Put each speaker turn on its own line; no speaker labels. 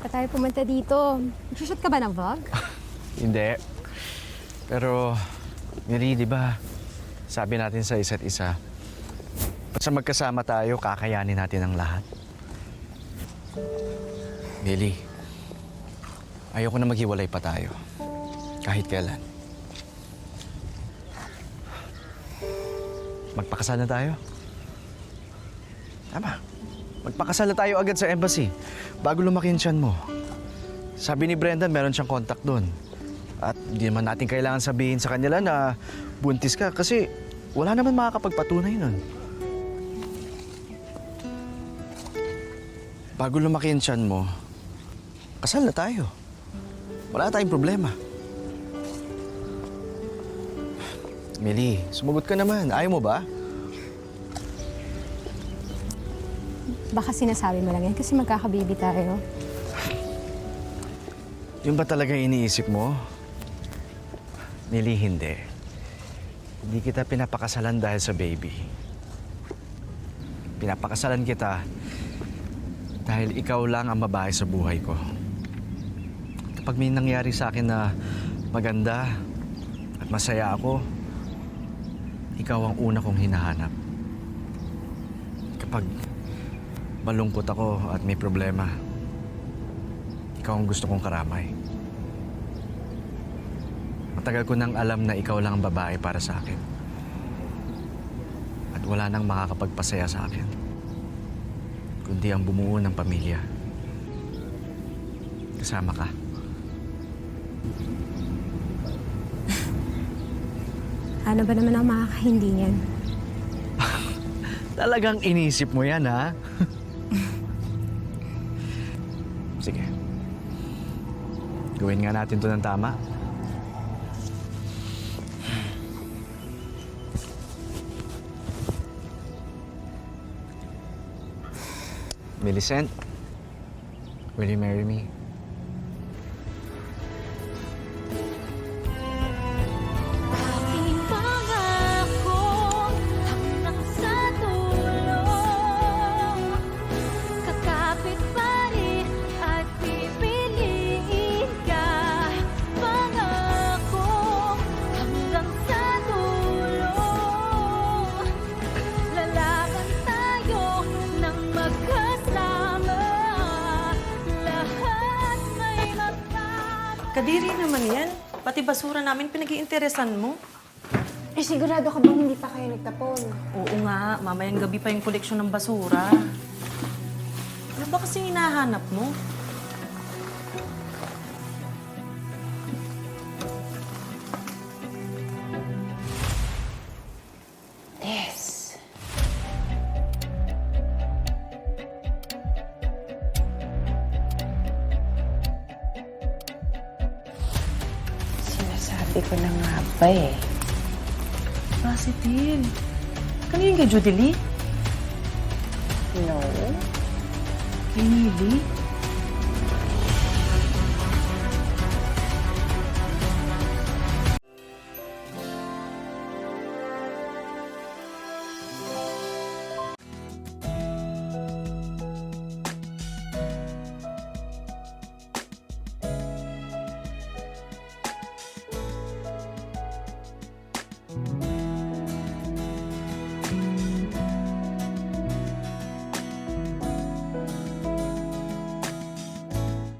pa tayo pumunta dito. Nagsushoot ka ba ng vlog?
Hindi. Pero, Mary, di ba, sabi natin sa isa't isa, basta magkasama tayo, kakayanin natin ang lahat. Lily, ayoko na maghiwalay pa tayo. Kahit kailan. Magpakasal na tayo. Tama. Magpakasal na tayo agad sa embassy bago lumaki yung tiyan mo. Sabi ni Brendan, meron siyang contact doon. At hindi naman natin kailangan sabihin sa kanila na buntis ka kasi wala naman makakapagpatunay nun. Bago lumaki yung tiyan mo, kasal na tayo. Wala tayong problema. Millie, sumagot ka naman. Ayaw mo ba?
Baka sinasabi mo lang yan kasi magkakababy tayo.
Yun ba talaga iniisip mo? Millie, hindi. Hindi kita pinapakasalan dahil sa baby. Pinapakasalan kita dahil ikaw lang ang babae sa buhay ko. Kapag may nangyari sa akin na maganda at masaya ako, ikaw ang una kong hinahanap. Kapag malungkot ako at may problema, ikaw ang gusto kong karamay. Matagal ko nang alam na ikaw lang ang babae para sa akin. At wala nang makakapagpasaya sa akin, kundi ang bumuo ng pamilya. Kasama ka.
Ano ba naman ang makakahindi niyan?
Talagang inisip mo yan, ha? Sige. Gawin nga natin to ng tama. Millicent, will you marry me?
Aking pangako hanggang sa tulong, kakapit pa rin at pipiliin ka. Pangako hanggang sa tulong, lalaban tayo ng magkasama. Lahat may magkasama.
Kadiri naman yan. Pati basura namin pinag-iinteresan mo.
Eh, sigurado ka bang hindi pa kayo nagtapon?
Oo nga, mamayang gabi pa yung koleksyon ng basura. Ano ba kasi hinahanap mo?
Yes.
Sinasabi ko na nga ba eh.
Positive. Kanina kay Judy Lee?
No?
Kay Nili?